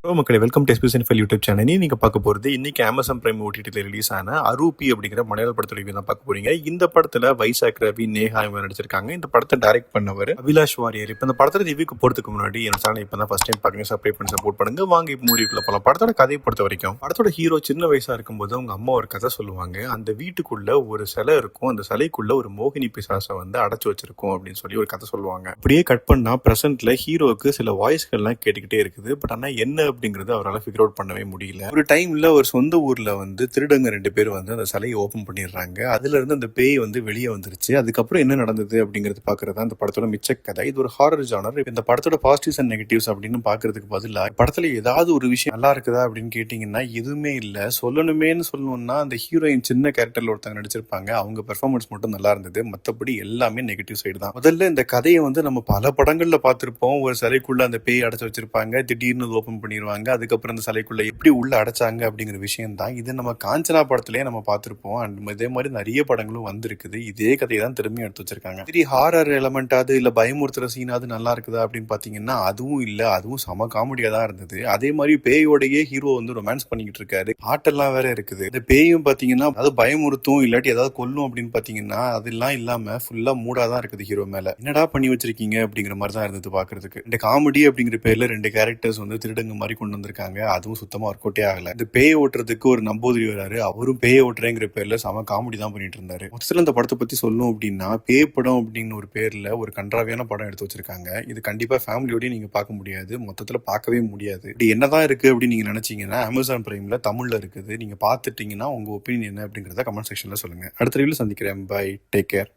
மக்களே welcome to SPS இன்ஃபைல் YouTube channel. நீங்க பார்க்க போறது இன்னைக்கு அமேசான் பிரைம் ஓடிடியில் ரிலீஸ் ஆன அரூபி அப்படிங்கிற மலையாள படத்தோட ரிவ்யூ தான் பார்க்க போறீங்க. இந்த படத்துல வைசாக் ரவி, நேஹா இவங்க நடிச்சிருக்காங்க. இந்த படத்தை டைரக்ட் பண்ணவர் அபிலாஷ் வாரியர். இப்போ இந்த படத்தோட ரிவ்யூக்கு போறதுக்கு முன்னாடி என் சேனல் இப்போ தான் ஃபர்ஸ்ட் டைம் பாருங்க, சப்ஸ்கிரைப் பண்ணி சப்போர்ட் பண்ணுங்க. வாங்க இப்போ மூவிக்குள்ள போலாம். படத்தோட கதையை பொறுத்த வரைக்கும் படத்தோட ஹீரோ சின்ன வயசா இருக்கும்போது அவங்க அம்மா ஒரு கதை சொல்லுவாங்க. அந்த வீட்டுக்குள்ள ஒரு சிலை இருக்கும், அந்த சிலைக்குள்ள ஒரு மோகினி பிசாசை வந்து அடைச்சு வச்சிருக்கும் அப்படின்னு சொல்லி ஒரு கதை சொல்லுவாங்க. அப்படியே கட் பண்ணா பிரசன்ட்ல ஹீரோவுக்கு சில வாய்ஸ்கள்லாம் கேட்டுக்கிட்டே இருக்குது. பட் ஆனா என்ன அப்படிங்கிறது அவரால் ஃபிகர் அவுட் பண்ணவே முடியல. ஒரு டைம்ல ஒரு சொந்த ஊர்ல வந்து திருடங்க 2 பேர் வந்து அந்த சிலையை ஓபன் பண்ணிடுறாங்க. அதுல இருந்து அந்த பேய் வந்து வெளியே வந்துருச்சு. அதுக்கப்புறம் என்ன நடந்தது அப்படிங்கிறது பாக்குறதா அந்த படத்தோட மிச்ச கதை. இது ஒரு ஹாரர் ஜானர். இந்த படத்தோட பாசிட்டிவ்ஸ் அண்ட் நெகட்டிவ்ஸ் அப்படின்னு பாக்குறதுக்கு பதிலா படத்துல ஏதாவது ஒரு விஷயம் நல்லா இருக்குதா அப்படின்னு கேட்டீங்கன்னா எதுவுமே இல்ல. சொல்லணுமேன்னு சொல்லணும்னா அந்த ஹீரோயின் சின்ன கேரக்டர்ல ஒருத்தங்க நடிச்சிருப்பாங்க, அவங்க பெர்ஃபார்மன்ஸ் மட்டும் நல்லா இருந்தது. மத்தபடி எல்லாமே நெகட்டிவ் சைடு தான். முதல்ல இந்த கதையை வந்து நம்ம பல படங்கள்ல பார்த்திருப்போம். ஒரு சிலைக்குள்ள அந்த பேய் அடைச்சு வச்சிருப்பாங்க, திடீர்னு ஓபன் பண்ணிடுவாங்க, அதுக்கப்புறம் அந்த சிலைக்குள்ள எப்படி உள்ள அடைச்சாங்க அப்படிங்கிற விஷயம் தான். இது நம்ம காஞ்சனா படத்திலேயே நம்ம பார்த்திருப்போம். அண்ட் இதே மாதிரி நிறைய படங்களும் வந்திருக்குது. இதே கதையை தான் திரும்பி எடுத்து வச்சிருக்காங்க. சரி, ஹாரர் எலமெண்டாவது இல்ல பயமுறுத்துற சீனாவது நல்லா இருக்குதா அப்படின்னு பாத்தீங்கன்னா அதுவும் இல்ல. அதுவும் செம காமெடியா தான் இருந்தது. அதே மாதிரி பேயோடையே ஹீரோ வந்து ரொமான்ஸ் பண்ணிக்கிட்டு இருக்காரு. பாட்டெல்லாம் வேற இருக்குது. இந்த பேயும் பாத்தீங்கன்னா அது பயமுறுத்தும் இல்லாட்டி ஏதாவது கொல்லும் அப்படின்னு பாத்தீங்கன்னா அதெல்லாம் இல்லாம ஃபுல்லா மூடாதான் இருக்குது ஹீரோ மேல. என்னடா பண்ணி வச்சிருக்கீங்க அப்படிங்கிற மாதிரி தான் இருந்தது பாக்குறதுக்கு. இந்த காமெடி அப்படிங்கிற பேர்ல 2 கேரக்டர்ஸ் வந்து திருடங்க மாதிரி கொண்டு வந்திருக்காங்க. அதுவும் சுத்தமா ஒர்க் அவுட்டே ஆகல. இந்த பேய் ஓட்டுறதுக்கு ஒரு நம்பூதிரி வராரு, அவரும் பேய் ஓட்டுறேங்கிற பேர்ல செம காமெடி தான் பண்ணிட்டு இருந்தாரு. மொத்தத்துல இந்த படத்தை பத்தி சொல்லணும் அப்படின்னா பேய் படம் அப்படின்னு ஒரு பேர்ல ஒரு கன்றாவியான படம் எடுத்து வச்சிருக்காங்க. இது கண்டிப்பா ஃபேமிலியோடய நீங்க பார்க்க முடியாது, மொத்தத்துல பார்க்கவே முடியாது. இப்படி என்னதான் இருக்கு அப்படின்னு நீங்க நினைச்சீங்கன்னா அமேசான் பிரைம்ல தமிழ்ல இருக்குது. நீங்க பார்த்துட்டீங்கன்னா உங்க ஒப்பீனியன் என்ன அப்படிங்கறத கமெண்ட் செக்ஷன்ல சொல்லுங்க. அடுத்த ரிவ்யூல சந்திக்கிறேன். Bye, take care.